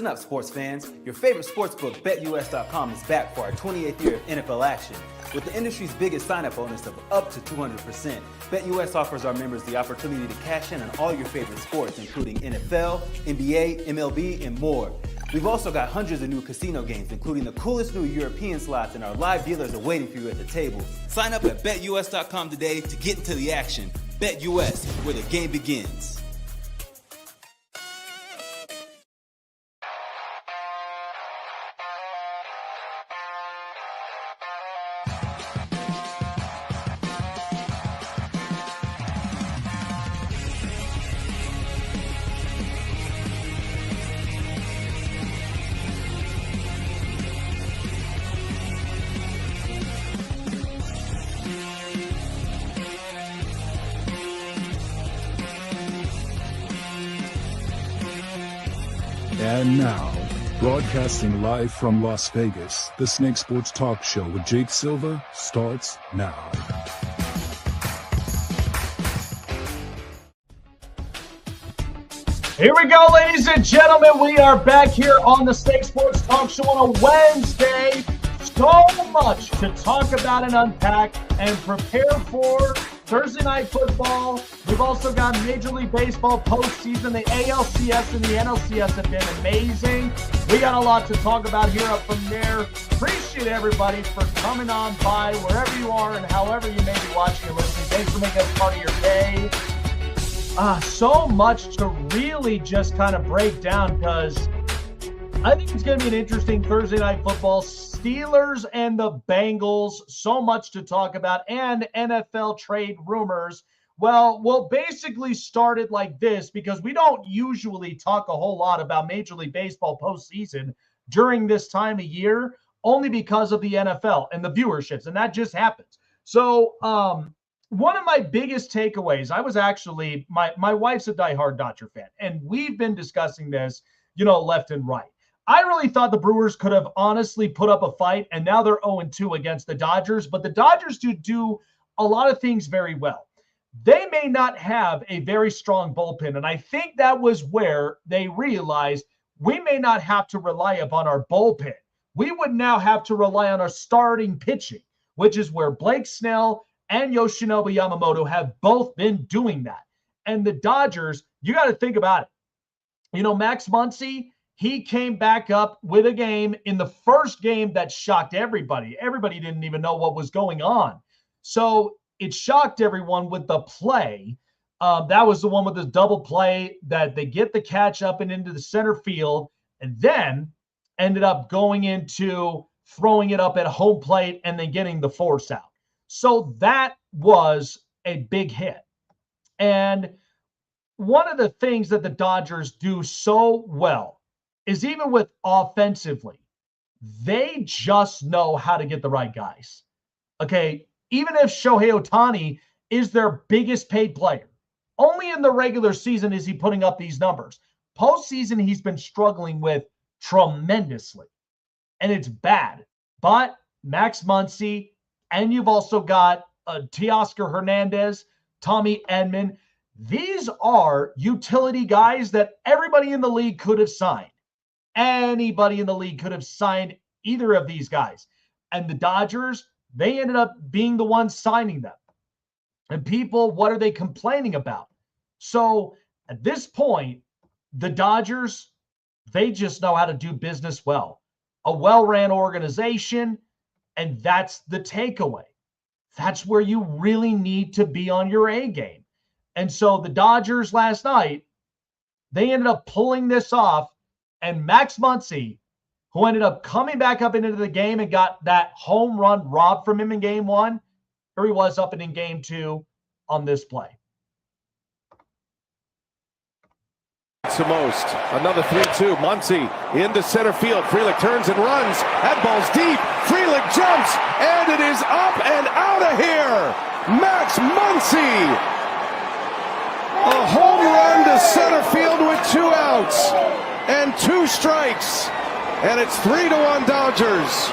Listen up, sports fans. Your favorite sportsbook, BetUS.com, is back for our 28th year of NFL action. With the industry's biggest sign-up bonus of up to 200%, BetUS offers our members the opportunity to cash in on all your favorite sports, including NFL, NBA, MLB, and more. We've also got hundreds of new casino games, including the coolest new European slots, and our live dealers are waiting for you at the table. Sign up at BetUS.com today to get into the action. BetUS, where the game begins. And now, broadcasting live from Las Vegas, the Snake Sports Talk Show with Jake Silva starts now. Here we go, ladies and gentlemen. We are back here on the Snake Sports Talk Show on a Wednesday. So much to talk about and unpack and prepare for Thursday Night Football. We've also got Major League Baseball postseason. The ALCS and the NLCS have been amazing. We got a lot to talk about here up from there. Appreciate everybody for coming on by wherever you are and however you may be watching and listening. Thanks for making us part of your day. So much to really just kind of break down, because I think it's going to be an interesting Thursday Night Football. Steelers and the Bengals, so much to talk about, and NFL trade rumors. Well, we'll basically start it like this, because we don't usually talk a whole lot about Major League Baseball postseason during this time of year, only because of the NFL and the viewerships, and that just happens. So one of my biggest takeaways, I was actually, my wife's a diehard Dodger fan, and we've been discussing this, left and right. I really thought the Brewers could have honestly put up a fight, and now they're 0-2 against the Dodgers. But the Dodgers do a lot of things very well. They may not have a very strong bullpen, and I think that was where they realized we may not have to rely upon our bullpen. We would now have to rely on our starting pitching, which is where Blake Snell and Yoshinobu Yamamoto have both been doing that. And the Dodgers, you got to think about it. Max Muncy, he came back up with a game in the first game that shocked everybody. Everybody didn't even know what was going on. So it shocked everyone with the play. That was the one with the double play that they get the catch up and into the center field, and then ended up going into throwing it up at home plate and then getting the force out. So that was a big hit. And one of the things that the Dodgers do so well is, even with offensively, they just know how to get the right guys. Okay, even if Shohei Ohtani is their biggest paid player, only in the regular season is he putting up these numbers. Postseason, he's been struggling with tremendously, and it's bad. But Max Muncy, and you've also got Teoscar Hernandez, Tommy Edman. These are utility guys that everybody in the league could have signed. Anybody in the league could have signed either of these guys. And the Dodgers, they ended up being the ones signing them. And people, what are they complaining about? So at this point, the Dodgers, they just know how to do business well. A well-ran organization, and that's the takeaway. That's where you really need to be on your A game. And so the Dodgers last night, they ended up pulling this off. And Max Muncy, who ended up coming back up into the game and got that home run robbed from him in game one, here he was up in game two on this play. To most. Another 3-2. Muncy into center field. Frelick turns and runs. That ball's deep. Frelick jumps, and it is up and out of here. Max Muncy. A home run to center field with 2 outs and 2 strikes. And it's 3-1 Dodgers.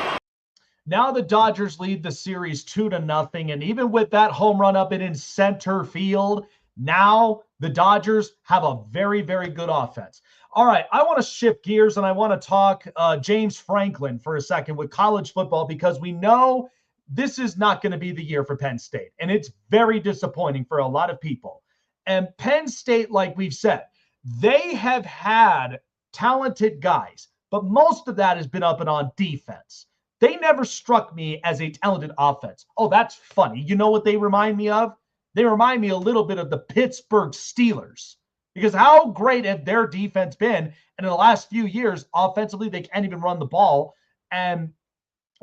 Now the Dodgers lead the series 2-0. And even with that home run up and in center field, now the Dodgers have a very, very good offense. All right, I want to shift gears and I want to talk James Franklin for a second with college football, because we know this is not going to be the year for Penn State, and it's very disappointing for a lot of people. And Penn State, like we've said, they have had talented guys, but most of that has been up and on defense. They never struck me as a talented offense. Oh, that's funny. You know what they remind me of? They remind me a little bit of the Pittsburgh Steelers. Because how great have their defense been? And in the last few years, offensively, they can't even run the ball. And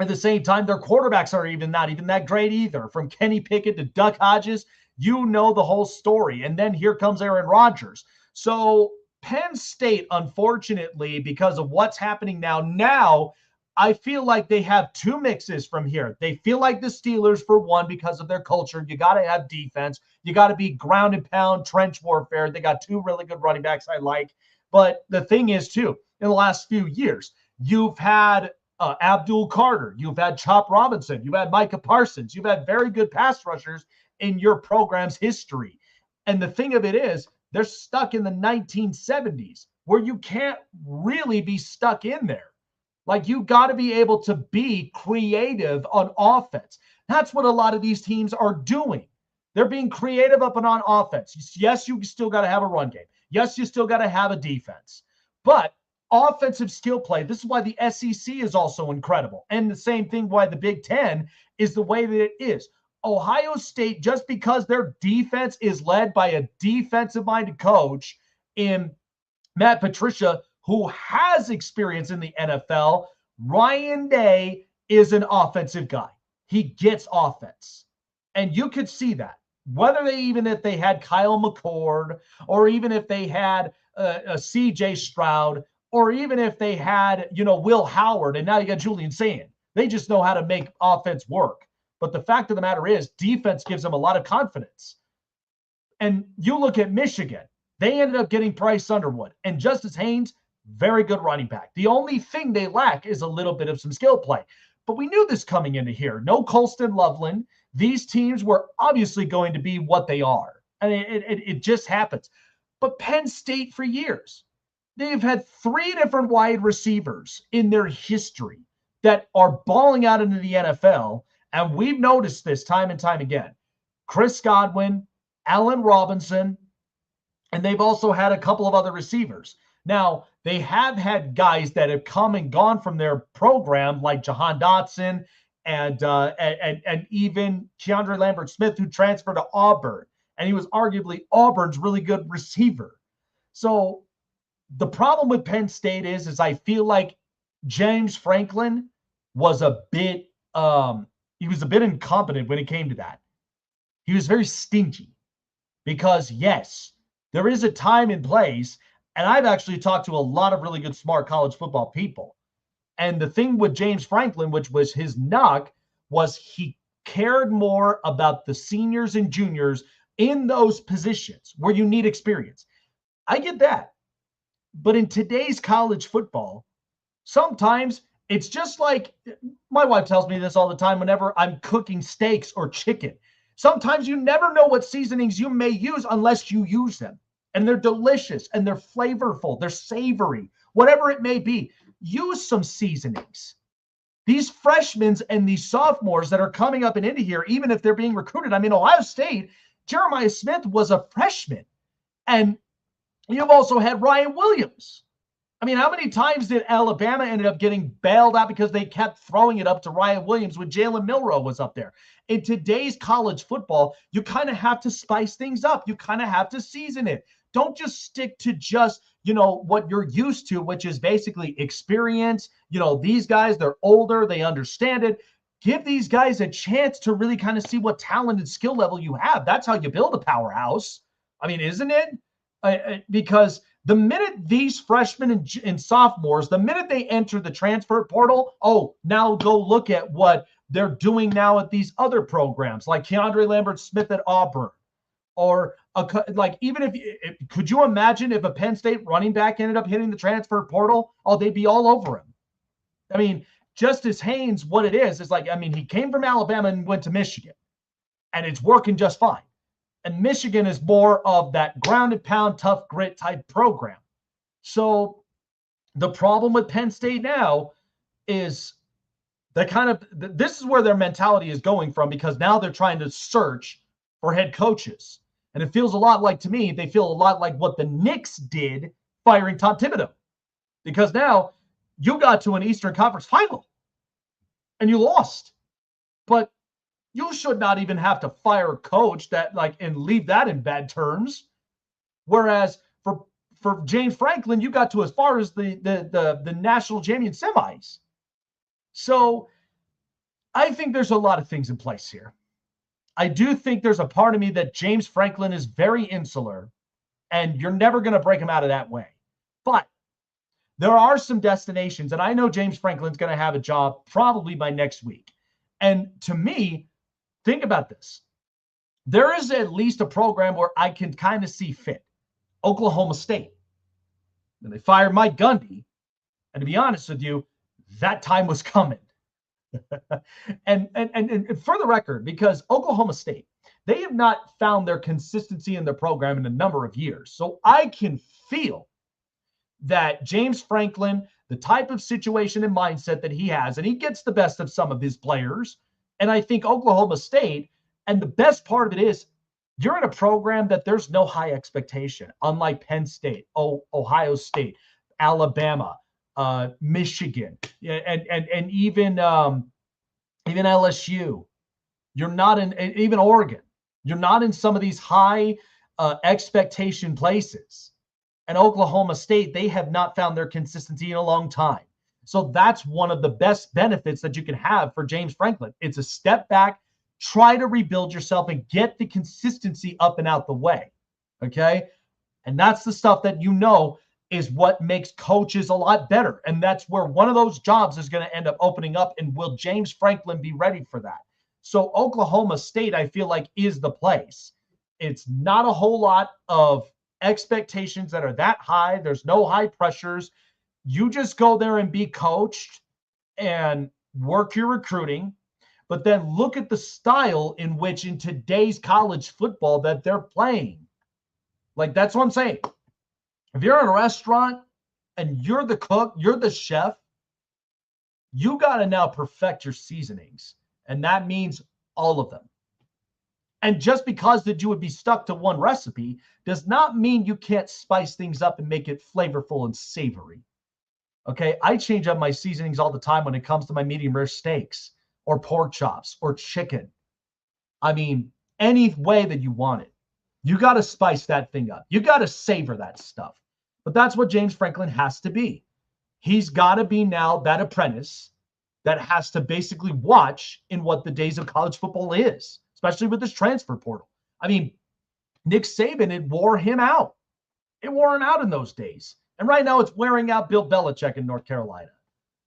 at the same time, their quarterbacks are not even that great either. From Kenny Pickett to Duck Hodges, you know the whole story. And then here comes Aaron Rodgers. So Penn State, unfortunately, because of what's happening now, I feel like they have two mixes from here. They feel like the Steelers, for one, because of their culture. You got to have defense. You got to be ground and pound, trench warfare. They got two really good running backs I like. But the thing is, too, in the last few years, you've had Abdul Carter. You've had Chop Robinson. You've had Micah Parsons. You've had very good pass rushers in your program's history. And the thing of it is, they're stuck in the 1970s where you can't really be stuck in there. Like, you got to be able to be creative on offense. That's what a lot of these teams are doing. They're being creative up and on offense. Yes, you still got to have a run game. Yes, you still got to have a defense. But offensive skill play, this is why the SEC is also incredible. And the same thing why the Big Ten is the way that it is. Ohio State, just because their defense is led by a defensive-minded coach in Matt Patricia, who has experience in the NFL, Ryan Day is an offensive guy. He gets offense. And you could see that. Whether if they had Kyle McCord, or even if they had a CJ Stroud, or even if they had, Will Howard, and now you got Julian Sand. They just know how to make offense work. But the fact of the matter is, defense gives them a lot of confidence. And you look at Michigan. They ended up getting Bryce Underwood. And Justice Haynes, very good running back. The only thing they lack is a little bit of some skill play. But we knew this coming into here. No Colston Loveland. These teams were obviously going to be what they are. And it just happens. But Penn State, for years, they've had three different wide receivers in their history that are balling out into the NFL. And we've noticed this time and time again. Chris Godwin, Allen Robinson, and they've also had a couple of other receivers. Now, they have had guys that have come and gone from their program, like Jahan Dotson and even Keandre Lambert-Smith, who transferred to Auburn. And he was arguably Auburn's really good receiver. So the problem with Penn State is I feel like James Franklin was a bit incompetent when it came to that. He was very stingy because, yes, there is a time and place. And I've actually talked to a lot of really good, smart college football people. And the thing with James Franklin, which was his knock, was he cared more about the seniors and juniors in those positions where you need experience. I get that. But in today's college football, sometimes it's just like, my wife tells me this all the time whenever I'm cooking steaks or chicken. Sometimes you never know what seasonings you may use unless you use them. And they're delicious, and they're flavorful, they're savory, whatever it may be. Use some seasonings. These freshmen and these sophomores that are coming up and into here, even if they're being recruited. I mean, Ohio State, Jeremiah Smith was a freshman. And you've also had Ryan Williams. I mean, how many times did Alabama ended up getting bailed out because they kept throwing it up to Ryan Williams when Jalen Milroe was up there? In today's college football, you kind of have to spice things up. You kind of have to season it. Don't just stick to just, what you're used to, which is basically experience. These guys, they're older, they understand it. Give these guys a chance to really kind of see what talent and skill level you have. That's how you build a powerhouse. I mean, isn't it? Because the minute these freshmen and sophomores, the minute they enter the transfer portal, now go look at what they're doing now at these other programs like Keandre Lambert-Smith at Auburn. Or could you imagine if a Penn State running back ended up hitting the transfer portal? They'd be all over him. I mean, Justice Haynes, what it is he came from Alabama and went to Michigan, and it's working just fine. And Michigan is more of that ground and pound, tough grit type program. So the problem with Penn State now is this is where their mentality is going from, because now they're trying to search for head coaches. And it feels a lot like, to me, they feel a lot like what the Knicks did firing Tom Thibodeau. Because now you got to an Eastern Conference final and you lost. But you should not even have to fire a coach and leave that in bad terms. Whereas for James Franklin, you got to as far as the national champion semis. So I think there's a lot of things in place here. I do think there's a part of me that James Franklin is very insular, and you're never going to break him out of that way. But there are some destinations, and I know James Franklin's going to have a job probably by next week. And to me, think about this. There is at least a program where I can kind of see fit. Oklahoma State. When they fired Mike Gundy, and to be honest with you, that time was coming. and for the record, because Oklahoma State, they have not found their consistency in their program in a number of years. So I can feel that James Franklin, the type of situation and mindset that he has, and he gets the best of some of his players. And I think Oklahoma State, and the best part of it is, you're in a program that there's no high expectation, unlike Penn State, Ohio State, Alabama, Michigan, and even LSU. You're not in, even Oregon. You're not in some of these high expectation places. And Oklahoma State, they have not found their consistency in a long time. So that's one of the best benefits that you can have for James Franklin. It's a step back. Try to rebuild yourself and get the consistency up and out the way, okay? And that's the stuff that is what makes coaches a lot better. And that's where one of those jobs is going to end up opening up. And will James Franklin be ready for that? So Oklahoma State, I feel like, is the place. It's not a whole lot of expectations that are that high. There's no high pressures. You just go there and be coached and work your recruiting. But then look at the style in which in today's college football that they're playing. Like, that's what I'm saying. If you're in a restaurant and you're the cook, you're the chef, you got to now perfect your seasonings. And that means all of them. And just because that you would be stuck to one recipe does not mean you can't spice things up and make it flavorful and savory. Okay, I change up my seasonings all the time when it comes to my medium rare steaks, or pork chops, or chicken. I mean, any way that you want it. You got to spice that thing up. You got to savor that stuff. But that's what James Franklin has to be. He's got to be now that apprentice that has to basically watch in what the days of college football is, especially with this transfer portal. I mean, Nick Saban, it wore him out. It wore him out in those days. And right now it's wearing out Bill Belichick in North Carolina.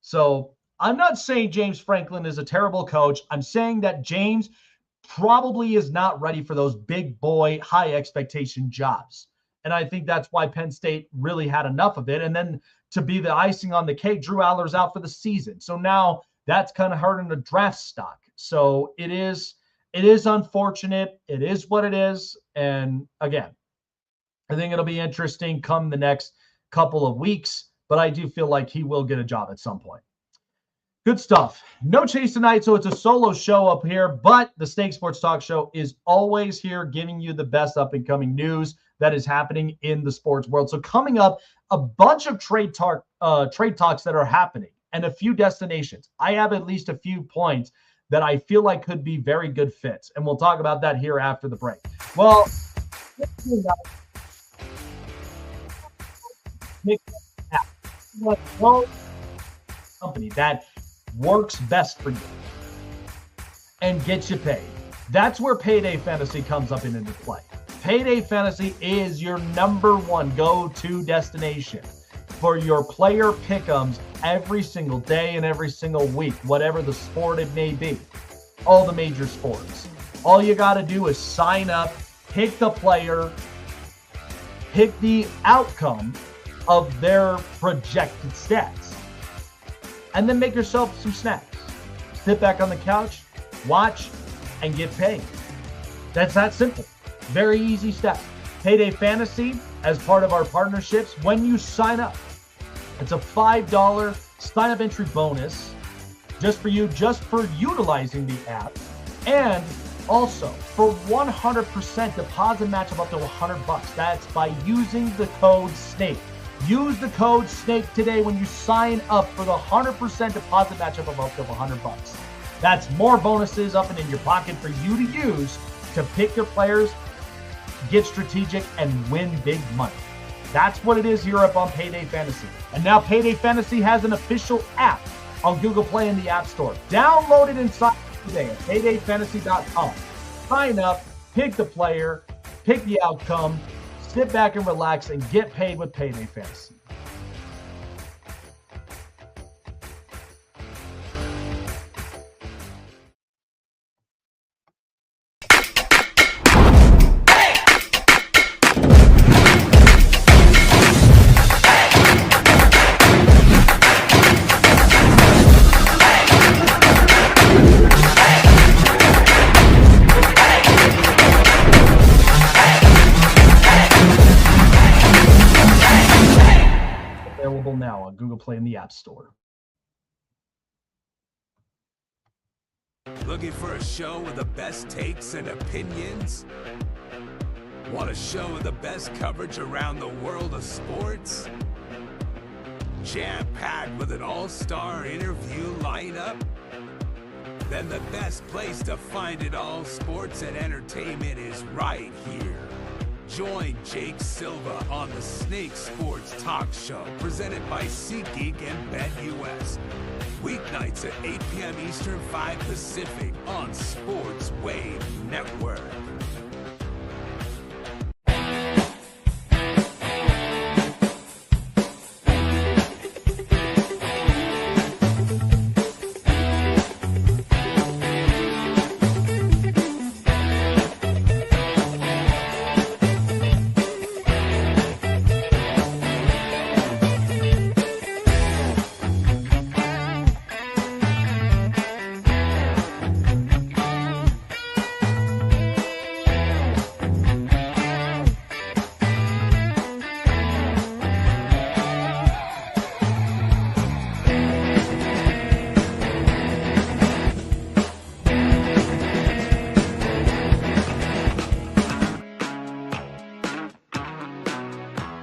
So I'm not saying James Franklin is a terrible coach. I'm saying that James probably is not ready for those big boy, high expectation jobs. And I think that's why Penn State really had enough of it. And then to be the icing on the cake, Drew Aller's out for the season. So now that's kind of hurting the draft stock. So it is unfortunate. It is what it is. And again, I think it'll be interesting come the next couple of weeks, but I do feel like he will get a job at some point. Good stuff. No Chase tonight, so it's a solo show up here, but the Snake Sports Talk Show is always here giving you the best up-and-coming news that is happening in the sports world. So coming up, a bunch of trade talks that are happening and a few destinations. I have at least a few points that I feel like could be very good fits, and we'll talk about that here after the break. Well, company that works best for you and gets you paid. That's where Payday Fantasy comes up into play. Payday Fantasy is your number one go-to destination for your player pick'ems every single day and every single week, whatever the sport it may be. All the major sports. All you got to do is sign up, pick the player, pick the outcome of their projected stats, and then make yourself some snacks. Sit back on the couch, watch, and get paid. That's that simple. Very easy step. Payday Fantasy, as part of our partnerships, when you sign up, it's a $5 sign-up entry bonus just for utilizing the app. And also, for 100% deposit match of up to $100. That's by using the code SNAKE. Use the code SNAKE today when you sign up for the 100% deposit match of up to $100. That's more bonuses up and in your pocket for you to use to pick your players, get strategic, and win big money. That's what it is here up on Payday Fantasy. And now Payday Fantasy has an official app on Google Play and the App Store. Download it and sign up today at paydayfantasy.com. Sign up, pick the player, pick the outcome, sit back and relax, and get paid with Payday Fantasy. Now on Google Play and the App Store. Looking for a show with the best takes and opinions? Want a show with the best coverage around the world of sports? Jam-packed with an all-star interview lineup? Then the best place to find it all, sports and entertainment, is right here. Join Jake Silva on the Snake Sports Talk Show, presented by SeatGeek and BetUS. Weeknights at 8 p.m. Eastern, 5 Pacific on Sports Wave Network.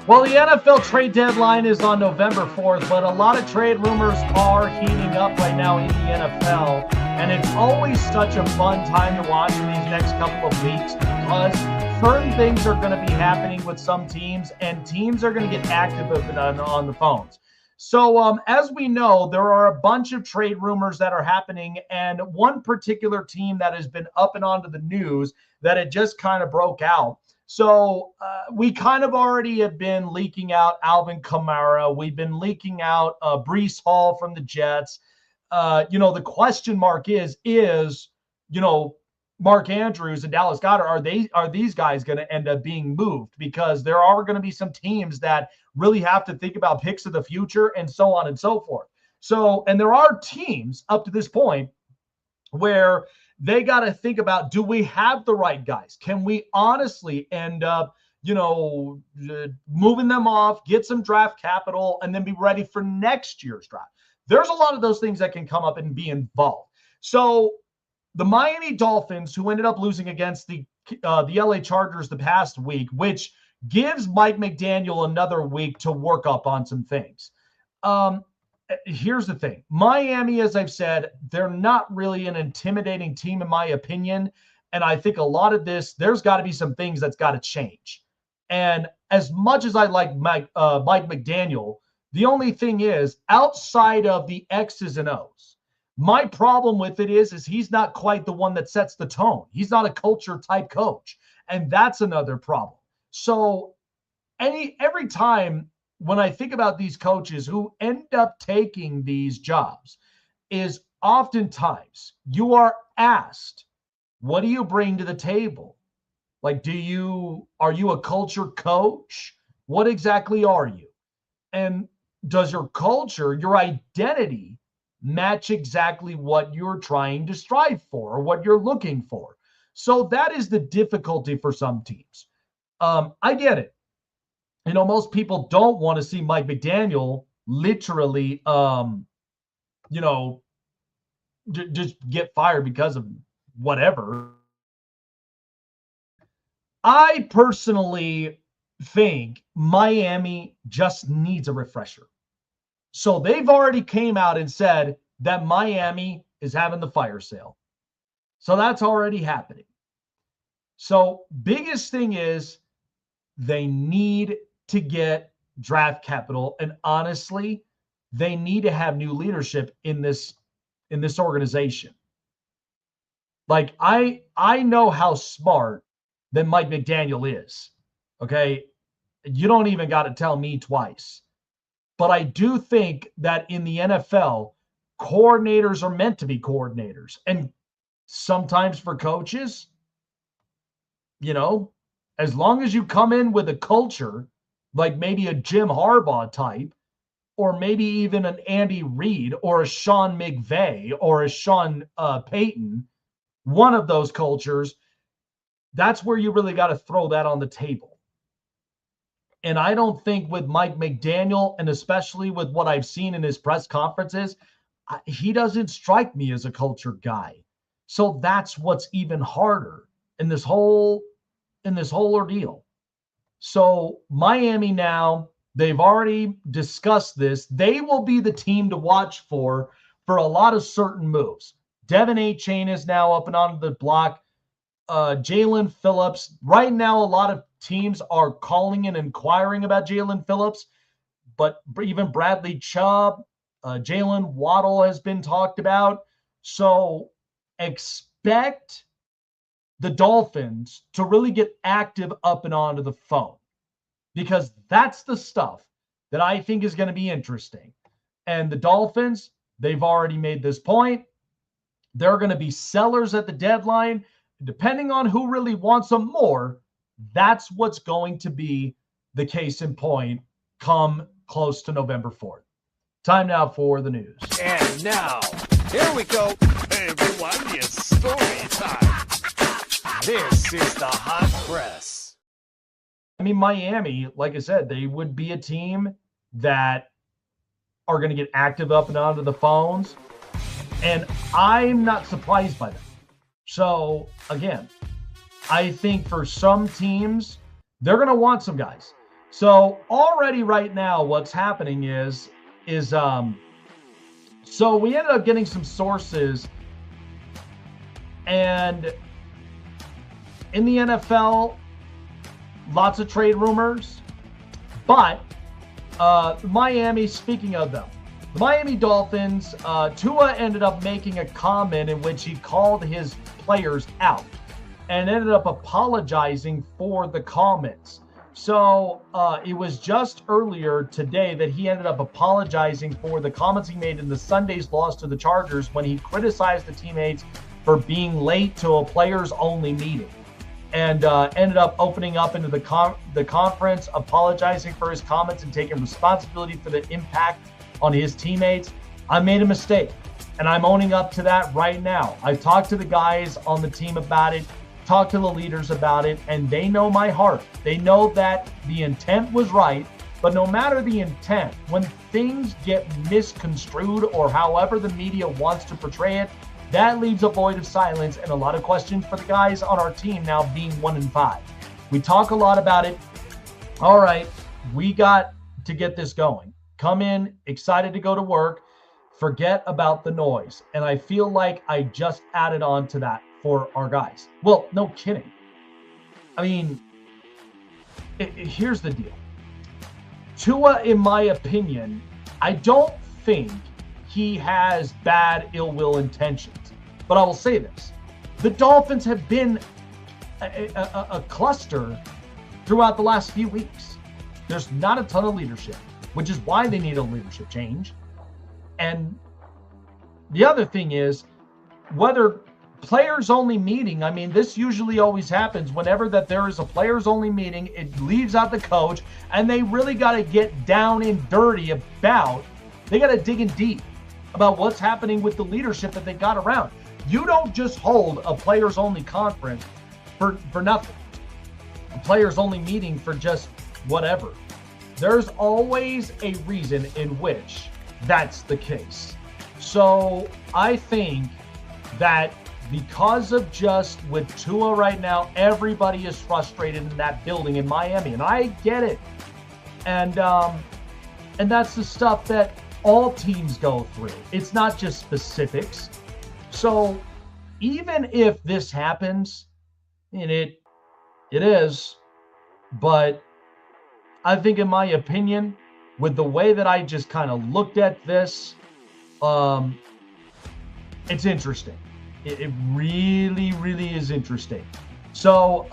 Well, the NFL trade deadline is on November 4th, but a lot of trade rumors are heating up right now in the NFL. And it's always such a fun time to watch in these next couple of weeks because certain things are going to be happening with some teams, and teams are going to get active on the phones. So as we know, there are a bunch of trade rumors that are happening, and one particular team that has been up and onto the news that it just kind of broke out. So we kind of already have been leaking out Alvin Kamara. We've been leaking out Breece Hall from the Jets. The question mark is Mark Andrews and Dallas Goedert, are these guys going to end up being moved? Because there are going to be some teams that really have to think about picks of the future and so on and so forth. So, and there are teams up to this point where they got to think about, do we have the right guys? Can we honestly end up, moving them off, get some draft capital, and then be ready for next year's draft? There's a lot of those things that can come up and be involved. So the Miami Dolphins, who ended up losing against the LA Chargers the past week, which gives Mike McDaniel another week to work up on some things. Here's the thing. Miami, as I've said, they're not really an intimidating team, in my opinion. And I think a lot of this, there's got to be some things that's got to change. And as much as I like Mike McDaniel, the only thing is, outside of the X's and O's, my problem with it is he's not quite the one that sets the tone. He's not a culture type coach. And that's another problem. So every time when I think about these coaches who end up taking these jobs, is oftentimes you are asked, what do you bring to the table? Like, are you a culture coach? What exactly are you? And does your culture, your identity, match exactly what you're trying to strive for or what you're looking for? So that is the difficulty for some teams. I get it. You know, most people don't want to see Mike McDaniel literally, just get fired because of whatever. I personally think Miami just needs a refresher. So they've already came out and said that Miami is having the fire sale. So that's already happening. So biggest thing is they need to get draft capital. And honestly, they need to have new leadership in this organization. Like I know how smart that Mike McDaniel is. Okay. You don't even got to tell me twice. But I do think that in the NFL, coordinators are meant to be coordinators. And sometimes for coaches, as long as you come in with a culture, like maybe a Jim Harbaugh type, or maybe even an Andy Reid or a Sean McVay or a Sean Payton, one of those cultures, that's where you really got to throw that on the table. And I don't think with Mike McDaniel, and especially with what I've seen in his press conferences, he doesn't strike me as a culture guy. So that's what's even harder in this whole ordeal. So Miami now, they've already discussed this. They will be the team to watch for a lot of certain moves. Devin A-Chain is now up and onto the block. Jalen Phillips. Right now, a lot of teams are calling and inquiring about Jalen Phillips, but even Bradley Chubb, Jalen Waddle has been talked about. So expect the Dolphins to really get active up and onto the phone, because that's the stuff that I think is going to be interesting. And the Dolphins, they've already made this point. They're going to be sellers at the deadline. Depending on who really wants them more, that's what's going to be the case in point come close to November 4th. Time now for the news. And now, here we go. Hey everyone, it's story time. This is the hot press. I mean, Miami, like I said, they would be a team that are going to get active up and onto the phones. And I'm not surprised by that. So, again, I think for some teams, they're going to want some guys. So, already right now, what's happening is so we ended up getting some sources, and in the NFL, lots of trade rumors, but Miami, speaking of them, the Miami Dolphins, Tua ended up making a comment in which he called his players out and ended up apologizing for the comments. So it was just earlier today that he ended up apologizing for the comments he made in the Sunday's loss to the Chargers when he criticized the teammates for being late to a players-only meeting, and ended up opening up into the conference, apologizing for his comments and taking responsibility for the impact on his teammates. I made a mistake, and I'm owning up to that right now. I talked to the guys on the team about it, talked to the leaders about it, and they know my heart. They know that the intent was right, but no matter the intent, when things get misconstrued or however the media wants to portray it, that leaves a void of silence and a lot of questions for the guys on our team now being 1-5. We talk a lot about it. All right, we got to get this going. Come in, excited to go to work, forget about the noise. And I feel like I just added on to that for our guys. Well, no kidding. I mean, here's the deal. Tua, in my opinion, I don't think he has bad ill will intentions. But I will say this. The Dolphins have been a cluster throughout the last few weeks. There's not a ton of leadership, which is why they need a leadership change. And the other thing is, whether players-only meeting, I mean, this usually always happens whenever that there is a players-only meeting, it leaves out the coach, and they really got to get down and dirty about, they got to dig in deep about what's happening with the leadership that they got around. You don't just hold a players-only conference for nothing. a players only meeting for just whatever. There's always a reason in which that's the case. So I think that because of just with Tua right now, everybody is frustrated in that building in Miami, and I get it. And that's the stuff that all teams go through. It's not just specifics. So even if this happens, and it is, but I think in my opinion, with the way that I just kind of looked at this, it's interesting. It really, really is interesting. So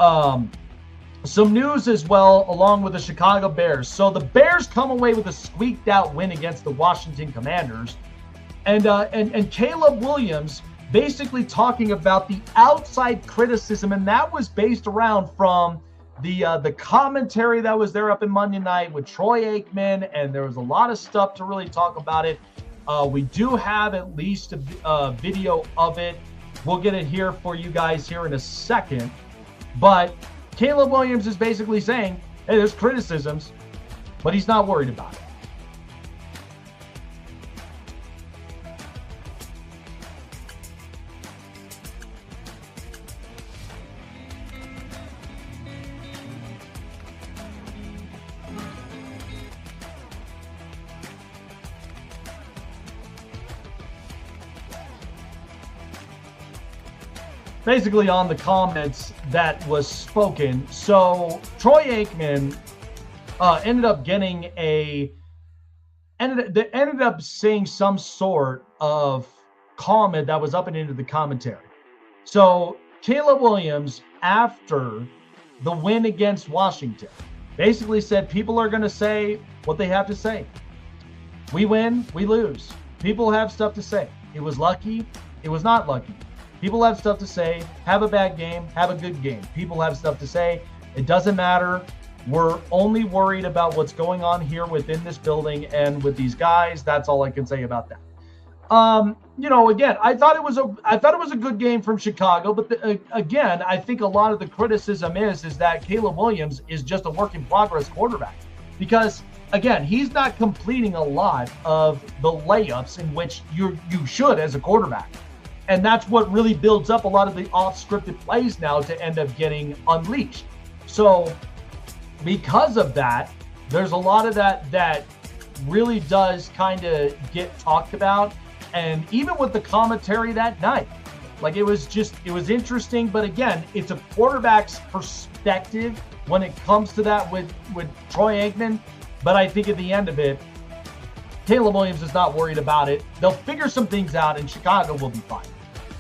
some news as well, along with the Chicago Bears. So the Bears come away with a squeaked out win against the Washington Commanders. And Caleb Williams basically talking about the outside criticism, and that was based around from the commentary that was there up in Monday night with Troy Aikman, and there was a lot of stuff to really talk about it. We do have at least a video of it. We'll get it here for you guys here in a second. But Caleb Williams is basically saying, hey, there's criticisms, but he's not worried about it. Basically on the comments that was spoken. So Troy Aikman ended up saying some sort of comment that was up and into the commentary. So Caleb Williams, after the win against Washington, basically said people are going to say what they have to say. We win, we lose. People have stuff to say. It was lucky, it was not lucky. People have stuff to say. Have a bad game, have a good game. People have stuff to say. It doesn't matter. We're only worried about what's going on here within this building and with these guys. That's all I can say about that. Again, I thought it was a good game from Chicago, but again, I think a lot of the criticism is that Caleb Williams is just a work in progress quarterback, because again, he's not completing a lot of the layups in which you should as a quarterback. And that's what really builds up a lot of the off-scripted plays now to end up getting unleashed. So because of that, there's a lot of that really does kind of get talked about. And even with the commentary that night, like it was interesting. But again, it's a quarterback's perspective when it comes to that with Troy Aikman. But I think at the end of it, Caleb Williams is not worried about it. They'll figure some things out and Chicago will be fine.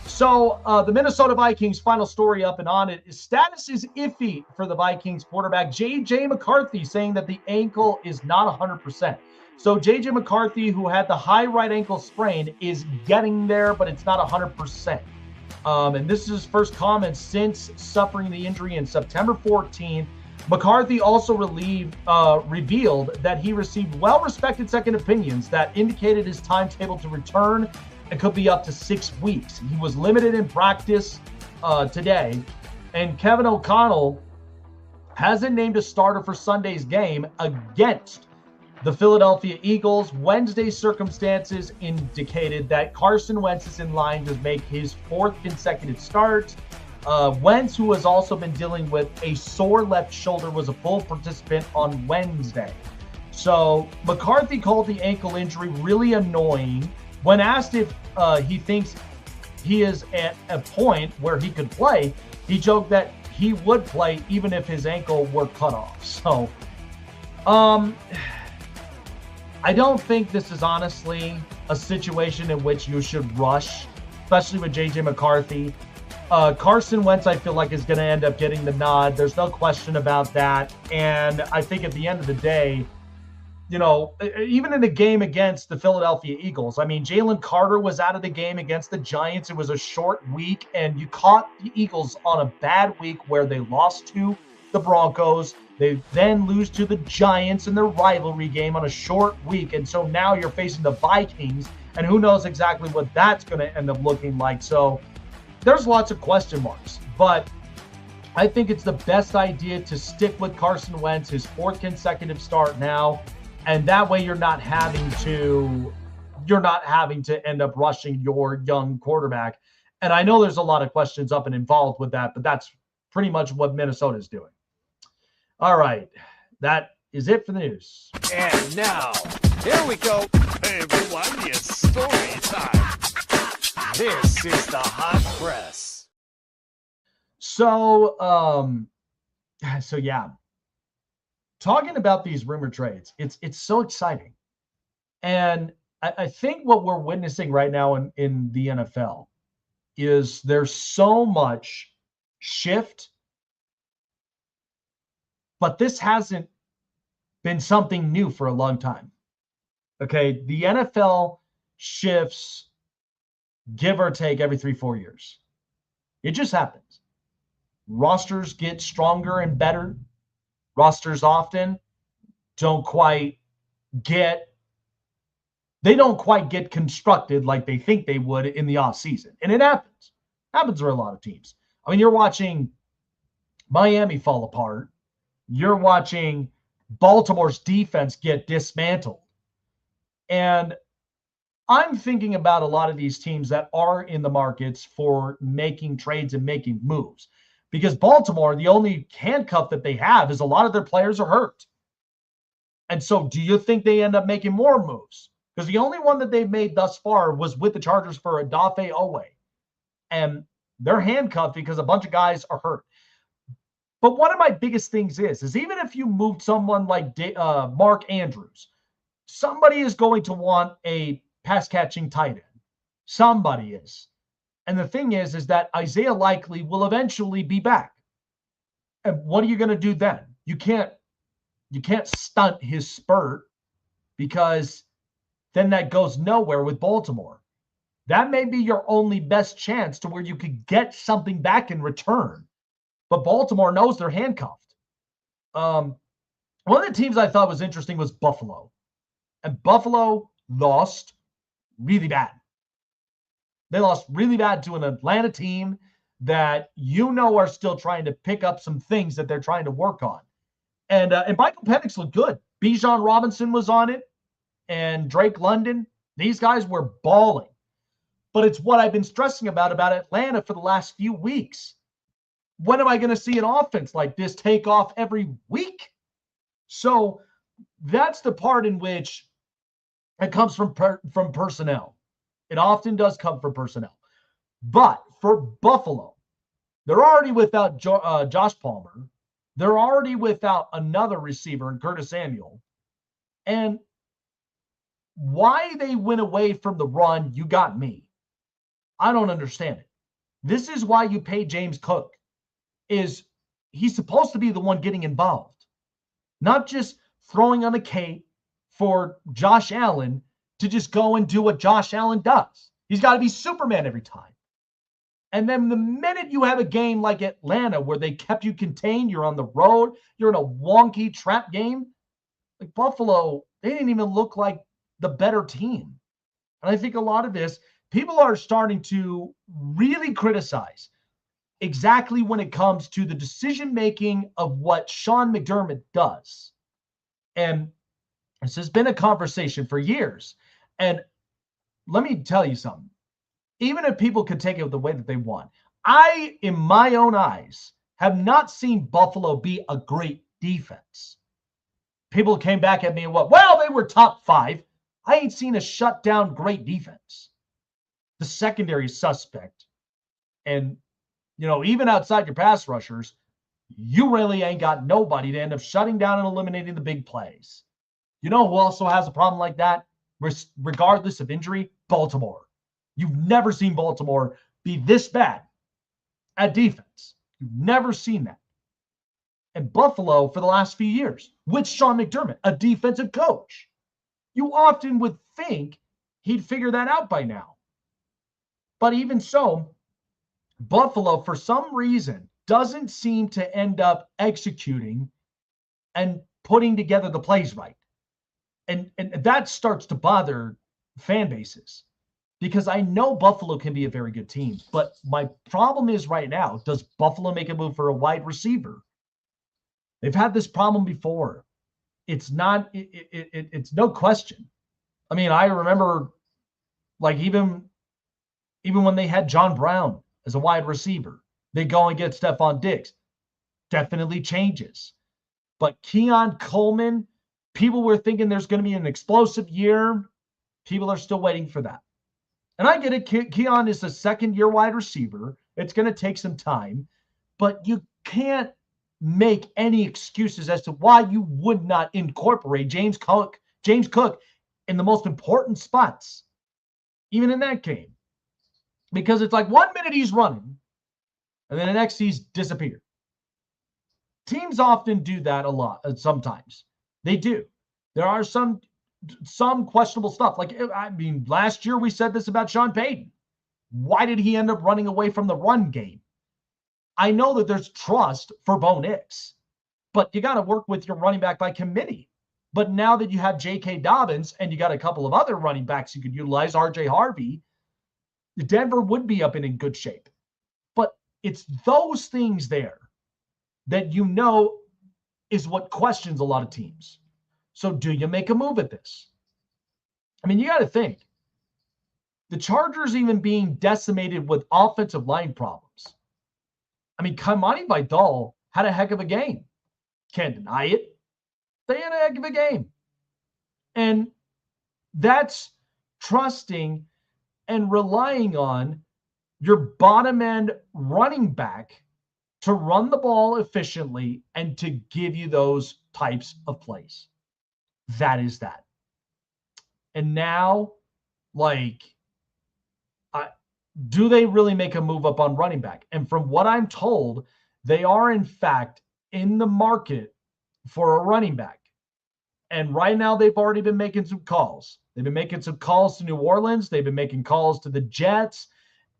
So the Minnesota Vikings, final story up and on it, status is iffy for the Vikings quarterback J.J. McCarthy, saying that the ankle is not 100%. So J.J. McCarthy, who had the high right ankle sprain, is getting there, but it's not 100%. And this is his first comment since suffering the injury in September 14th. McCarthy also revealed that he received well-respected second opinions that indicated his timetable to return. It could be up to 6 weeks. He was limited in practice today. And Kevin O'Connell hasn't named a starter for Sunday's game against the Philadelphia Eagles. Wednesday's circumstances indicated that Carson Wentz is in line to make his fourth consecutive start. Wentz, who has also been dealing with a sore left shoulder, was a full participant on Wednesday. So McCarthy called the ankle injury really annoying. When asked if he thinks he is at a point where he could play, he joked that he would play even if his ankle were cut off. So, I don't think this is honestly a situation in which you should rush, especially with J.J. McCarthy. Carson Wentz, I feel like, is going to end up getting the nod. There's no question about that. And I think at the end of the day, even in the game against the Philadelphia Eagles, I mean, Jalen Carter was out of the game against the Giants. It was a short week, and you caught the Eagles on a bad week where they lost to the Broncos. They then lose to the Giants in their rivalry game on a short week. And so now you're facing the Vikings, and who knows exactly what that's going to end up looking like. So there's lots of question marks. But I think it's the best idea to stick with Carson Wentz, his 4th consecutive start now, and that way you're not having to end up rushing your young quarterback. And I know there's a lot of questions up and involved with that, but that's pretty much what Minnesota is doing. All right, that is it for the news. And now, here we go. Hey everyone, it's story time. This is the hot press. So yeah, talking about these rumor trades, it's so exciting. And I think what we're witnessing right now in the NFL is there's so much shift, but this hasn't been something new for a long time. Okay, the NFL shifts, give or take, every 3-4 years. It just happens. Rosters get stronger and better. Rosters often don't quite get constructed like they think they would in the offseason. And it happens. Happens for a lot of teams. I mean, you're watching Miami fall apart. You're watching Baltimore's defense get dismantled. And I'm thinking about a lot of these teams that are in the markets for making trades and making moves. Because Baltimore, the only handcuff that they have is a lot of their players are hurt. And so do you think they end up making more moves? Because the only one that they've made thus far was with the Chargers for Odafe Owe. And they're handcuffed because a bunch of guys are hurt. But one of my biggest things is even if you moved someone like Mark Andrews, somebody is going to want a pass-catching tight end. Somebody is. And the thing is that Isaiah Likely will eventually be back. And what are you going to do then? You can't stunt his spurt, because then that goes nowhere with Baltimore. That may be your only best chance to where you could get something back in return. But Baltimore knows they're handcuffed. One of the teams I thought was interesting was Buffalo. And Buffalo lost really bad. They lost really bad to an Atlanta team that are still trying to pick up some things that they're trying to work on. And Michael Penix looked good. Bijan Robinson was on it, and Drake London. These guys were balling. But it's what I've been stressing about Atlanta for the last few weeks. When am I going to see an offense like this take off every week? So that's the part in which it comes from personnel. It often does come from personnel. But for Buffalo, they're already without Josh Palmer. They're already without another receiver, Curtis Samuel. And why they went away from the run, you got me. I don't understand it. This is why you pay James Cook. He's supposed to be the one getting involved, not just throwing on a cape for Josh Allen to just go and do what Josh Allen does. He's got to be Superman every time. And then the minute you have a game like Atlanta where they kept you contained, you're on the road, you're in a wonky trap game, like Buffalo, they didn't even look like the better team. And I think a lot of this, people are starting to really criticize exactly when it comes to the decision-making of what Sean McDermott does. And this has been a conversation for years. And let me tell you something. Even if people could take it the way that they want, I, in my own eyes, have not seen Buffalo be a great defense. People came back at me and went, well, they were top 5. I ain't seen a shutdown great defense. The secondary is suspect. And, even outside your pass rushers, you really ain't got nobody to end up shutting down and eliminating the big plays. You know who also has a problem like that? Regardless of injury, Baltimore. You've never seen Baltimore be this bad at defense. You've never seen that. And Buffalo, for the last few years, with Sean McDermott, a defensive coach, you often would think he'd figure that out by now. But even so, Buffalo, for some reason, doesn't seem to end up executing and putting together the plays right. And that starts to bother fan bases. because I know Buffalo can be a very good team. But my problem is right now, does Buffalo make a move for a wide receiver? They've had this problem before. It's not, it's no question. I mean, I remember like even when they had John Brown as a wide receiver, they go and get Stephon Diggs. Definitely changes. But Keon Coleman, people were thinking there's going to be an explosive year. People are still waiting for that. And I get it. Keon is a second-year wide receiver. It's going to take some time. But you can't make any excuses as to why you would not incorporate James Cook in the most important spots, even in that game. Because it's like 1 minute he's running, and then the next he's disappeared. Teams often do that a lot, sometimes. They do. There are some questionable stuff. Like, I mean, last year we said this about Sean Payton. Why did he end up running away from the run game? I know that there's trust for Bo Nix, but you got to work with your running back by committee. But now that you have J.K. Dobbins and you got a couple of other running backs you could utilize, R.J. Harvey, Denver would be up and in good shape. But it's those things there that you know is what questions a lot of teams. So do you make a move at this? I mean, you got to think. The Chargers even being decimated with offensive line problems. I mean, Kamani Vidal had a heck of a game. Can't deny it. They had a heck of a game. And that's trusting and relying on your bottom end running back to run the ball efficiently and to give you those types of plays. That is that. And now, like, do they really make a move up on running back? And from what I'm told, they are, in fact, in the market for a running back. And right now, they've already been making some calls. They've been making some calls to New Orleans. They've been making calls to the Jets.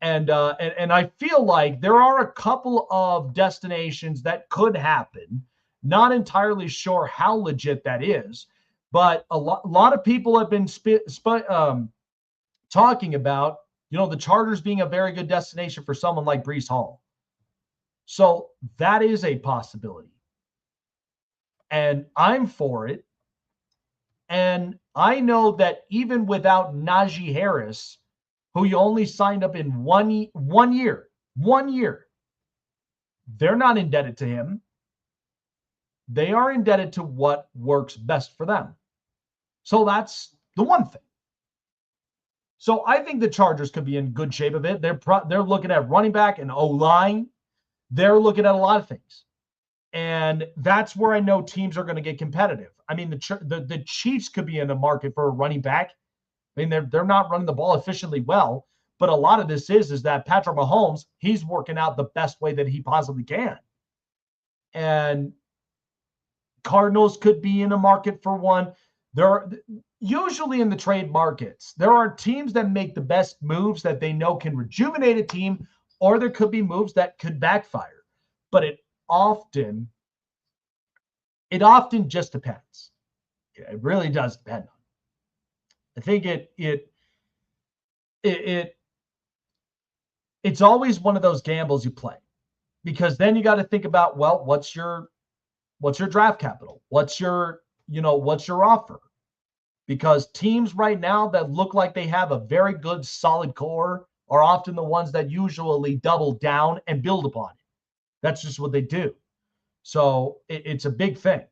And I feel like there are a couple of destinations that could happen. Not entirely sure how legit that is. But a lot of people have been talking about, you know, the Chargers being a very good destination for someone like Breece Hall. So that is a possibility. And I'm for it. And I know that even without Najee Harris, who you only signed up in one year, they're not indebted to him. They are indebted to what works best for them. So that's the one thing. So I think the Chargers could be in good shape of it. They're looking at running back and O-line. They're looking at a lot of things. And that's where I know teams are going to get competitive. I mean, the Chiefs could be in the market for a running back. I mean, they're not running the ball efficiently well, but a lot of this is that Patrick Mahomes, he's working out the best way that he possibly can. And Cardinals could be in a market for one. There are usually in the trade markets, there are teams that make the best moves that they know can rejuvenate a team, or there could be moves that could backfire. But it often just depends. It really does depend on. I think it's always one of those gambles you play, because then you got to think about, well, what's your draft capital? What's your offer? Because teams right now that look like they have a very good, solid core are often the ones that usually double down and build upon it. That's just what they do. So it's a big thing.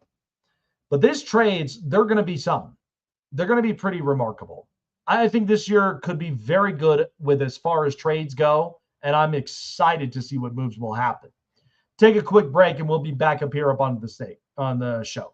But these trades, they're going to be something. They're going to be pretty remarkable. I think this year could be very good with as far as trades go, and I'm excited to see what moves will happen. Take a quick break, and we'll be back up here up on the show.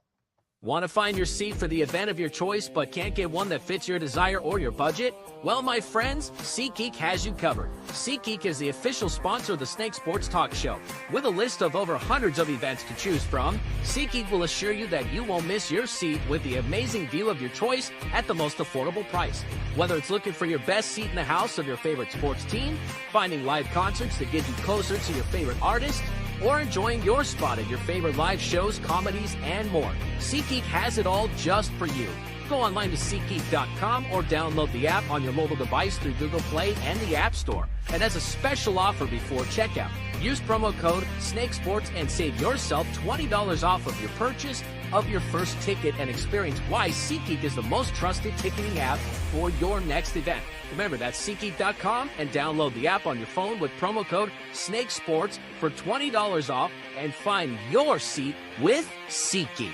Want to find your seat for the event of your choice but can't get one that fits your desire or your budget? Well, my friends, SeatGeek has you covered. SeatGeek is the official sponsor of the Snake Sports Talk Show. With a list of over hundreds of events to choose from, SeatGeek will assure you that you won't miss your seat with the amazing deal of your choice at the most affordable price. Whether it's looking for your best seat in the house of your favorite sports team, finding live concerts that get you closer to your favorite artist, or enjoying your spot at your favorite live shows, comedies, and more, SeatGeek has it all just for you. Go online to SeatGeek.com or download the app on your mobile device through Google Play and the App Store. And as a special offer before checkout, use promo code SNAKESPORTS and save yourself $20 off of your purchase of your first ticket, and experience why SeatGeek is the most trusted ticketing app for your next event. Remember, that's SeatGeek.com and download the app on your phone with promo code SNAKESPORTS for $20 off and find your seat with SeatGeek.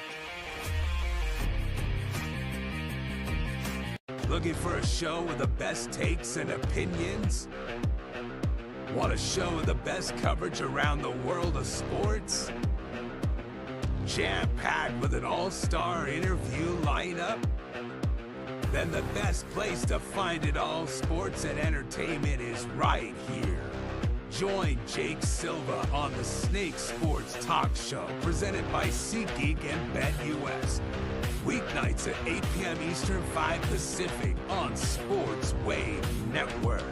Looking for a show with the best takes and opinions? Want a show with the best coverage around the world of sports? Jam-packed with an all-star interview lineup? Then the best place to find it all, sports and entertainment, is right here. Join Jake Silva on the Snake Sports Talk Show, presented by SeatGeek and BetUS. Weeknights at 8 p.m. Eastern, 5 Pacific on Sports Wave Network.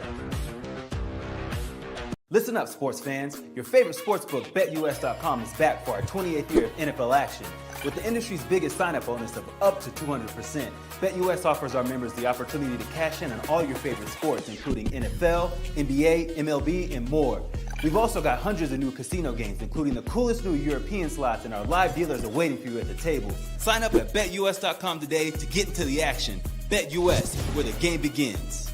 Listen up, sports fans. Your favorite sportsbook, BetUS.com, is back for our 28th year of NFL action. With the industry's biggest sign-up bonus of up to 200%, BetUS offers our members the opportunity to cash in on all your favorite sports, including NFL, NBA, MLB, and more. We've also got hundreds of new casino games, including the coolest new European slots, and our live dealers are waiting for you at the table. Sign up at BetUS.com today to get into the action. BetUS, where the game begins.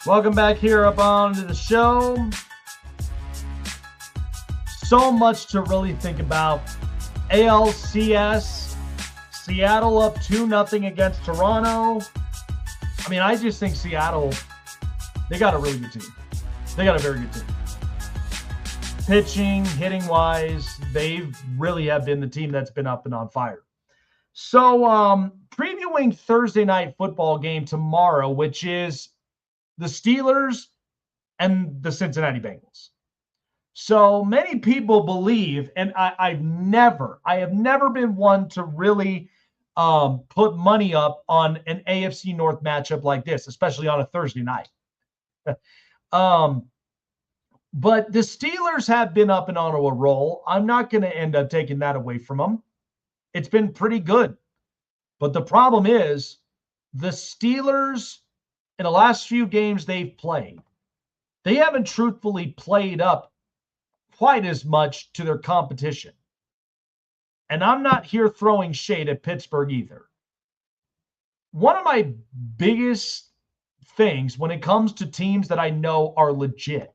Welcome back here up onto the show. So much to really think about. ALCS, Seattle up 2-0 against Toronto. I mean, I just think Seattle, they got a really good team. They got a very good team. Pitching, hitting-wise, they really have been the team that's been up and on fire. So, previewing Thursday night football game tomorrow, which is the Steelers and the Cincinnati Bengals. So many people believe, and I have never been one to really put money up on an AFC North matchup like this, especially on a Thursday night. But the Steelers have been up and on a roll. I'm not going to end up taking that away from them. It's been pretty good. But the problem is the Steelers, in the last few games they've played, they haven't truthfully played up quite as much to their competition. And I'm not here throwing shade at Pittsburgh either. One of my biggest things when it comes to teams that I know are legit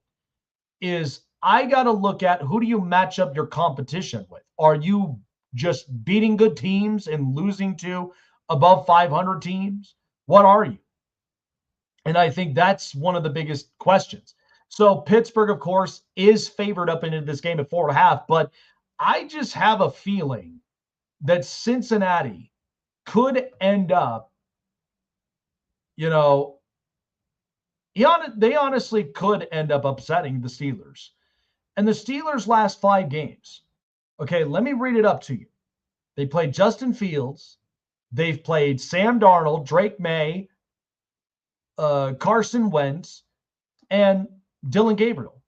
is I got to look at who do you match up your competition with. Are you just beating good teams and losing to above 500 teams? What are you? And I think that's one of the biggest questions. So Pittsburgh, of course, is favored up into this game at 4.5, but I just have a feeling that Cincinnati could end up, they honestly could end up upsetting the Steelers. And the Steelers' last 5 games, okay, let me read it up to you. They played Justin Fields. They've played Sam Darnold, Drake May, Carson Wentz, and Dylan Gabriel.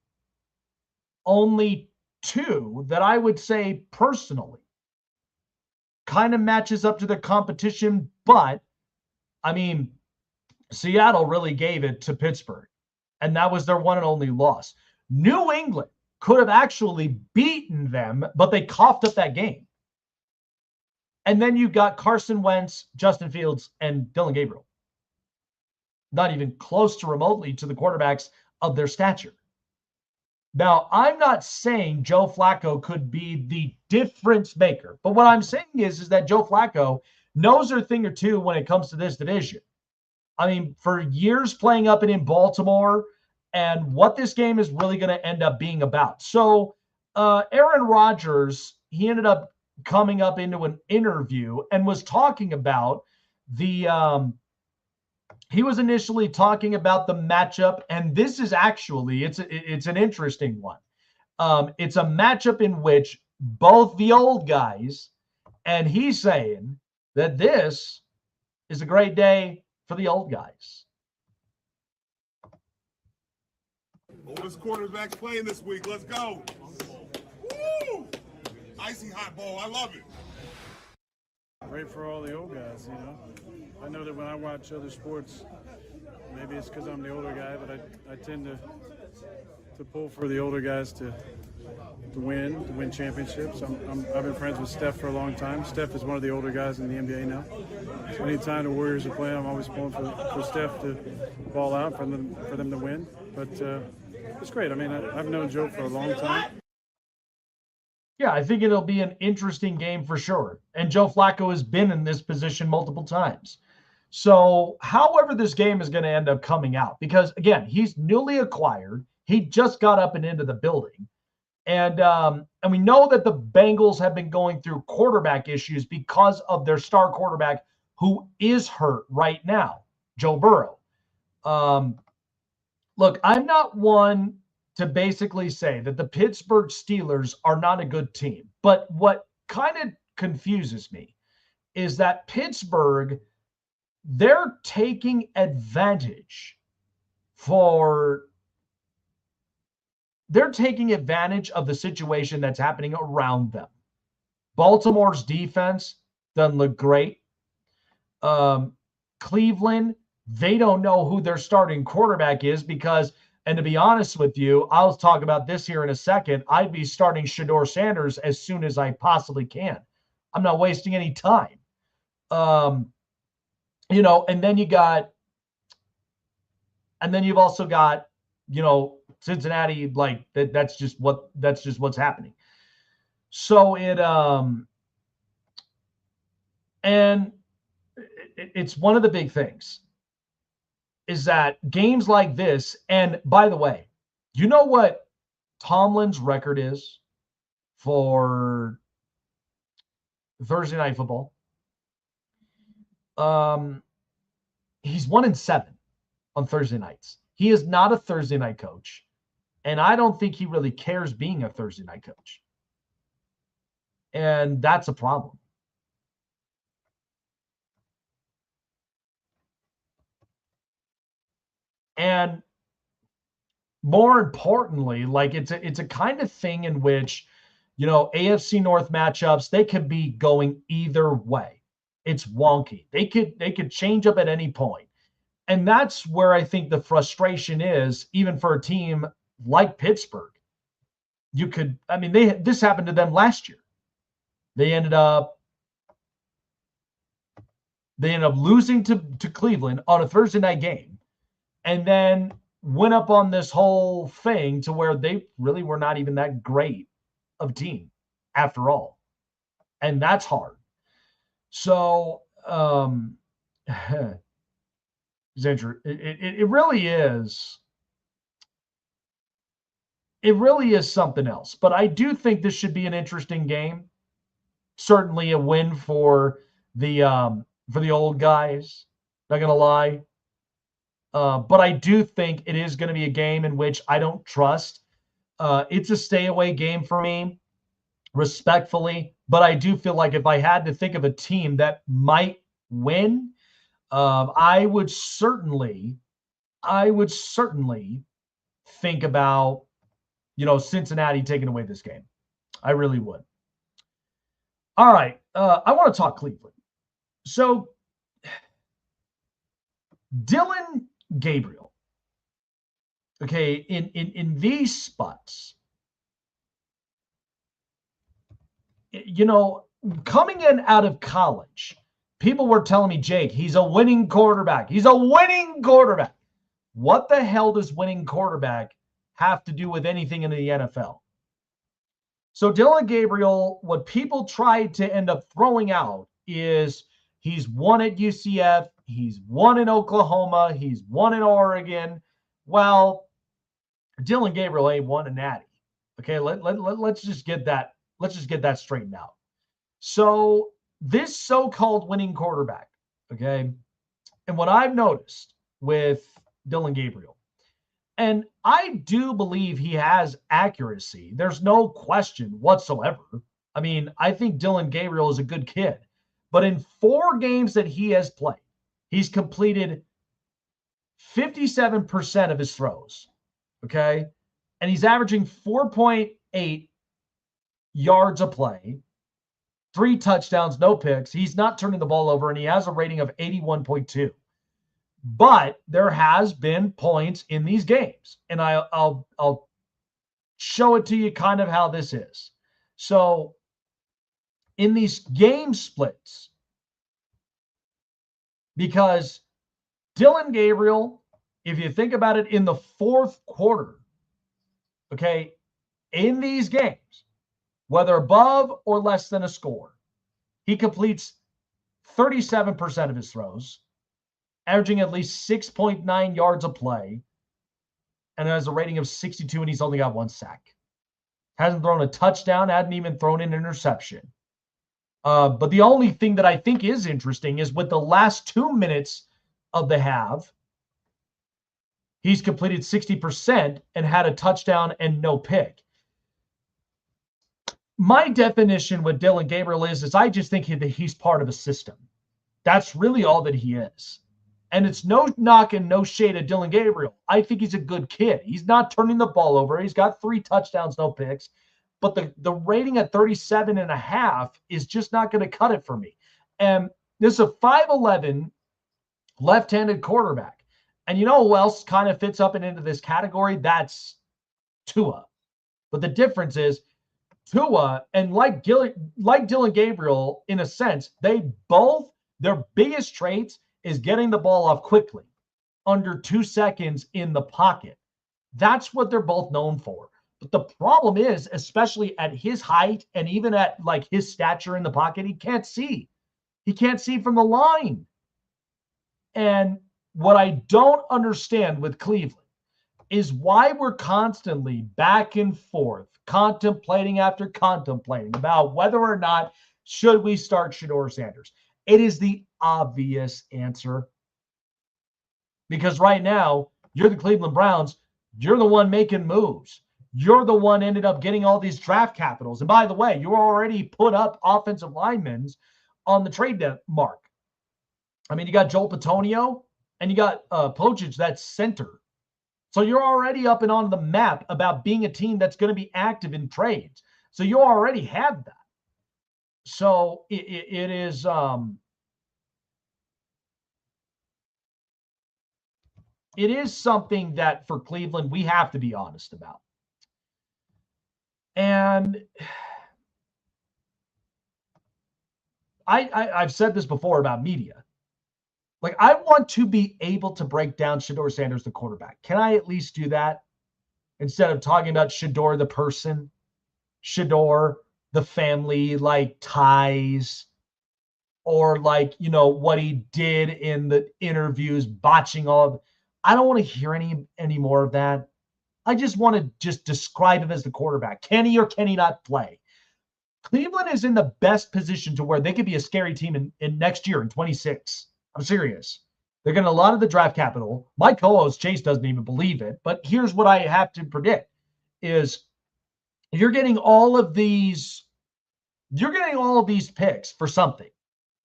Only 2 that I would say personally kind of matches up to their competition, but I mean, Seattle really gave it to Pittsburgh, and that was their one and only loss. New England could have actually beaten them, but they coughed up that game. And then you got Carson Wentz, Justin Fields, and Dylan Gabriel. Not even close to remotely to the quarterbacks of their stature. Now, I'm not saying Joe Flacco could be the difference maker, but what I'm saying is that Joe Flacco knows a thing or two when it comes to this division. I mean, for years playing up and in Baltimore, and what this game is really going to end up being about. So, Aaron Rodgers, he ended up coming up into an interview and was talking about he was initially talking about the matchup, and this is actually, it's an interesting one. It's a matchup in which both the old guys, and he's saying that this is a great day for the old guys. Oldest quarterbacks playing this week. Let's go. Woo! Icy hot ball. I love it. Great for all the old guys, you know. I know that when I watch other sports, maybe it's because I'm the older guy, but I tend to pull for the older guys to win championships. I've been friends with Steph for a long time. Steph is one of the older guys in the NBA now. So anytime the Warriors are playing, I'm always pulling for Steph to ball out for them to win. But it's great. I mean, I've known Joe for a long time. Yeah, I think it'll be an interesting game for sure. And Joe Flacco has been in this position multiple times. So however this game is going to end up coming out, because, again, he's newly acquired. He just got up and into the building. And we know that the Bengals have been going through quarterback issues because of their star quarterback who is hurt right now, Joe Burrow. Look, I'm not one to basically say that the Pittsburgh Steelers are not a good team. But what kind of confuses me is that Pittsburgh, they're taking advantage of the situation that's happening around them. Baltimore's defense doesn't look great. Cleveland, they don't know who their starting quarterback is because, and to be honest with you, I'll talk about this here in a second, I'd be starting Shedeur Sanders as soon as I possibly can. I'm not wasting any time. And then you've also got, Cincinnati, like that's just what's happening. So it's one of the big things is that games like this, and by the way, you know what Tomlin's record is for Thursday Night Football? He's 1-7 on Thursday nights. He is not a Thursday night coach, and I don't think he really cares being a Thursday night coach. And that's a problem. And more importantly, like it's a kind of thing in which, AFC North matchups, they could be going either way. It's wonky. They could change up at any point. And that's where I think the frustration is, even for a team like Pittsburgh. This happened to them last year. They ended up losing to Cleveland on a Thursday night game, and then went up on this whole thing to where they really were not even that great of a team after all. And that's hard. So, it really is. It really is something else. But I do think this should be an interesting game. Certainly a win for the old guys. Not gonna lie. But I do think it is going to be a game in which I don't trust. It's a stay away game for me, respectfully. But I do feel like if I had to think of a team that might win, I would certainly think about, Cincinnati taking away this game. I really would. All right. I want to talk Cleveland. So Dylan Gabriel, okay, in these spots, coming in out of college, people were telling me, Jake, he's a winning quarterback. He's a winning quarterback. What the hell does winning quarterback have to do with anything in the NFL. So Dylan Gabriel, what people tried to end up throwing out is he's won at UCF, he's won in Oklahoma, he's won in Oregon. Well, Dylan Gabriel ain't won a natty. Okay, let's just get that. Let's just get that straightened out. So this so-called winning quarterback, okay, and what I've noticed with Dylan Gabriel, and I do believe he has accuracy. There's no question whatsoever. I mean, I think Dylan Gabriel is a good kid. But in 4 games that he has played, he's completed 57% of his throws. Okay? And he's averaging 4.8 yards a play, 3 touchdowns, no picks. He's not turning the ball over, and he has a rating of 81.2. But there has been points in these games, and I'll show it to you kind of how this is. So in these game splits, because Dylan Gabriel, if you think about it, in the 4th quarter, okay, in these games, whether above or less than a score, he completes 37% of his throws, averaging at least 6.9 yards a play, and has a rating of 62, and he's only got 1 sack. Hasn't thrown a touchdown, hadn't even thrown an interception. But the only thing that I think is interesting is with the last 2 minutes of the half, he's completed 60% and had a touchdown and no pick. My definition with Dylan Gabriel is I just think that he's part of a system. That's really all that he is. And it's no knock and no shade at Dylan Gabriel. I think he's a good kid. He's not turning the ball over. He's got 3 touchdowns, no picks. But the rating at 37.5 is just not going to cut it for me. And this is a 5'11" left-handed quarterback. And you know who else kind of fits up and into this category? That's Tua. But the difference is Tua and like Dylan Gabriel, in a sense, their biggest traits is getting the ball off quickly, under 2 seconds in the pocket. That's what they're both known for. But the problem is, especially at his height and even at like his stature in the pocket, he can't see. He can't see from the line. And what I don't understand with Cleveland is why we're constantly back and forth, contemplating after contemplating about whether or not should we start Shedeur Sanders. It is the obvious answer. Because right now, you're the Cleveland Browns. You're the one making moves. You're the one ended up getting all these draft capitals. And by the way, you already put up offensive linemen on the trade mark. I mean, you got Joel Petonio and you got Pocic, that's center. So you're already up and on the map about being a team that's going to be active in trades. So you already have that. So it is it is something that for Cleveland we have to be honest about. And I've said this before about media. Like, I want to be able to break down Shedeur Sanders, the quarterback. Can I at least do that? Instead of talking about Shedeur, the person, Shedeur, the family, like ties, or like, you know, what he did in the interviews, botching all of. I don't want to hear any more of that. I just want to just describe him as the quarterback. Can he or can he not play? Cleveland is in the best position to where they could be a scary team in next year in 26. I'm serious. They're getting a lot of the draft capital. My co-host Chase doesn't even believe it, but here's what I have to predict is you're getting all of these picks for something,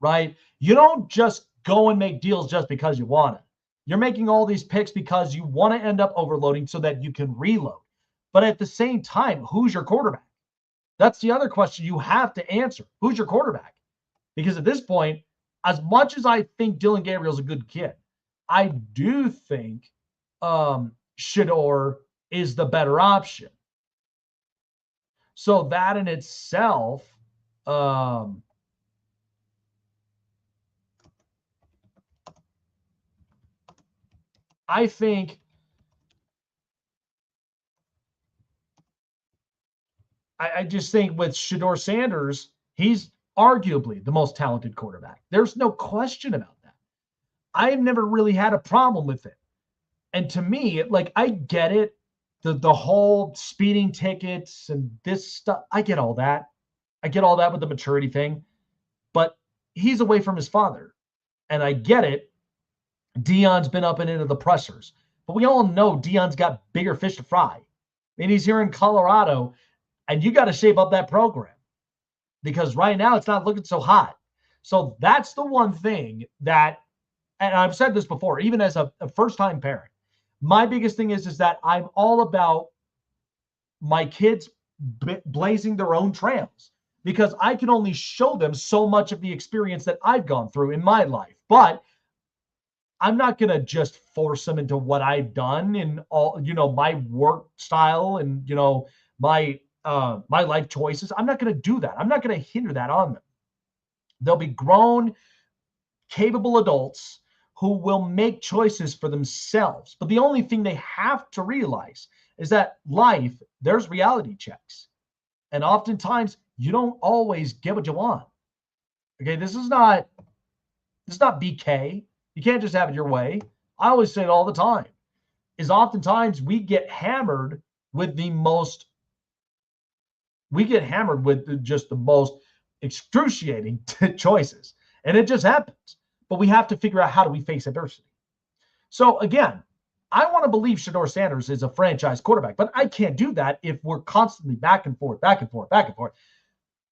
right? You don't just go and make deals just because you want to. You're making all these picks because you want to end up overloading so that you can reload. But at the same time, who's your quarterback? That's the other question you have to answer. Who's your quarterback? Because at this point, as much as I think Dylan Gabriel's a good kid, I do think Shedeur is the better option. So that in itself, I think I just think with Shedeur Sanders, he's arguably the most talented quarterback. There's no question about that. I've never really had a problem with it. And to me, like, I get it. The whole speeding tickets and this stuff, I get all that. I get all that with the maturity thing. But he's away from his father. And I get it. Deion's been up and into the pressers. But we all know Deion's got bigger fish to fry. I mean, he's here in Colorado, and you got to shape up that program because right now it's not looking so hot. So that's the one thing that, and I've said this before, even as a first-time parent, my biggest thing is that I'm all about my kids blazing their own trails because I can only show them so much of the experience that I've gone through in my life. But I'm not going to just force them into what I've done in all, my work style and, my life choices. I'm not going to do that. I'm not going to hinder that on them. They'll be grown, capable adults who will make choices for themselves. But the only thing they have to realize is that life, there's reality checks. And oftentimes you don't always get what you want. Okay, this is not BK. You can't just have it your way. I always say it all the time, is oftentimes we get hammered with just the most excruciating choices. And it just happens. But we have to figure out how do we face adversity. So again, I want to believe Shedeur Sanders is a franchise quarterback, but I can't do that if we're constantly back and forth.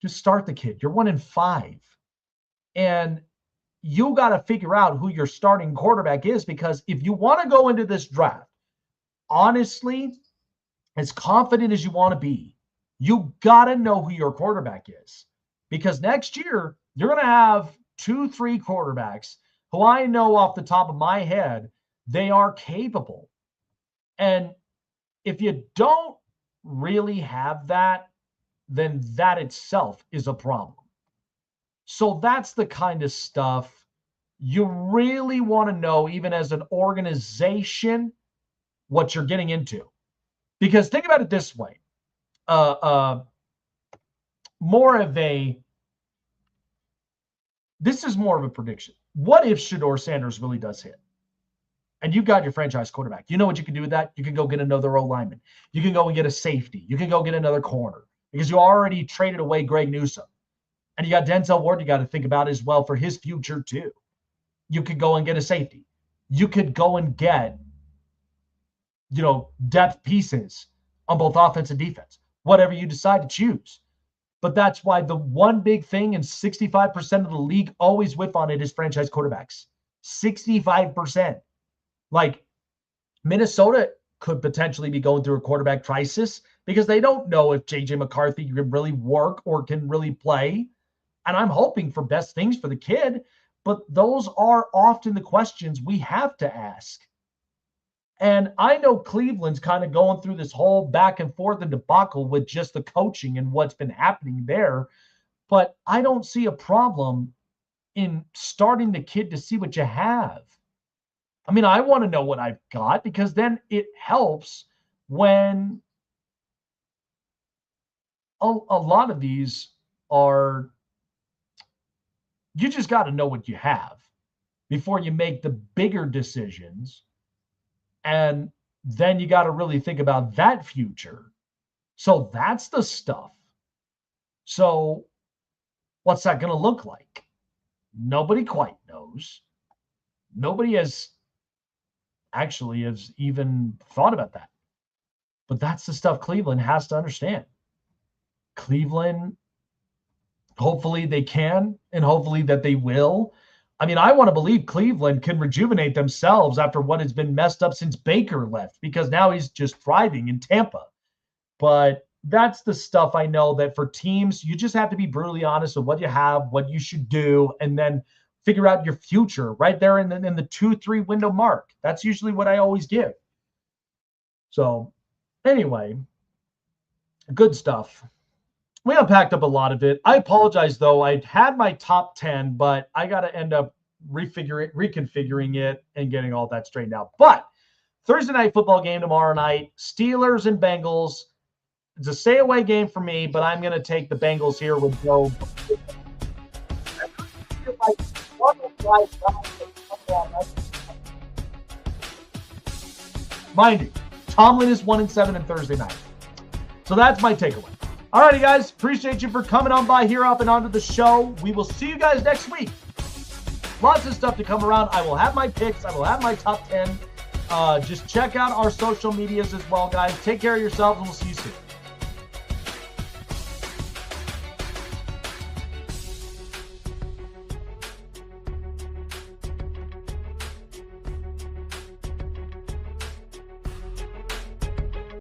Just start the kid. You're 1-5. And you got to figure out who your starting quarterback is, because if you want to go into this draft, honestly, as confident as you want to be, you got to know who your quarterback is. Because next year, you're going to have 2-3 quarterbacks who I know off the top of my head, they are capable. And if you don't really have that, then that itself is a problem. So that's the kind of stuff you really want to know, even as an organization, what you're getting into. Because think about it this way. This is more of a prediction. What if Shedeur Sanders really does hit? And you got your franchise quarterback. You know what you can do with that? You can go get another O-lineman. You can go and get a safety. You can go get another corner because you already traded away Greg Newsome. And you got Denzel Ward you got to think about as well for his future too. You could go and get a safety. You could go and get, depth pieces on both offense and defense, whatever you decide to choose. But that's why the one big thing, and 65% of the league always whiff on it, is franchise quarterbacks. 65%. Like Minnesota could potentially be going through a quarterback crisis because they don't know if J.J. McCarthy can really work or can really play. And I'm hoping for best things for the kid, but those are often the questions we have to ask. And I know Cleveland's kind of going through this whole back and forth and debacle with just the coaching and what's been happening there. But I don't see a problem in starting the kid to see what you have. I mean, I want to know what I've got because then it helps when a lot of these are, you just got to know what you have before you make the bigger decisions. And then you got to really think about that future. So that's the stuff. So what's that going to look like? Nobody quite knows. Nobody has even thought about that. But that's the stuff Cleveland has to understand. Cleveland, hopefully they can, and hopefully that they will. I mean, I want to believe Cleveland can rejuvenate themselves after what has been messed up since Baker left, because now he's just thriving in Tampa. But that's the stuff I know that for teams, you just have to be brutally honest with what you have, what you should do, and then figure out your future right there in the 2-3 window mark. That's usually what I always give. So anyway, good stuff. We unpacked up a lot of it. I apologize, though. I had my top 10, but I got to end up reconfiguring it and getting all that straightened out. But Thursday night football game tomorrow night, Steelers and Bengals. It's a stay away game for me, but I'm going to take the Bengals here with Joe. Mind you, Tomlin is 1-7 in Thursday night. So that's my takeaway. All righty, guys. Appreciate you for coming on by here up and onto the show. We will see you guys next week. Lots of stuff to come around. I will have my picks. I will have my top 10. Just check out our social medias as well, guys. Take care of yourselves, and we'll see you soon.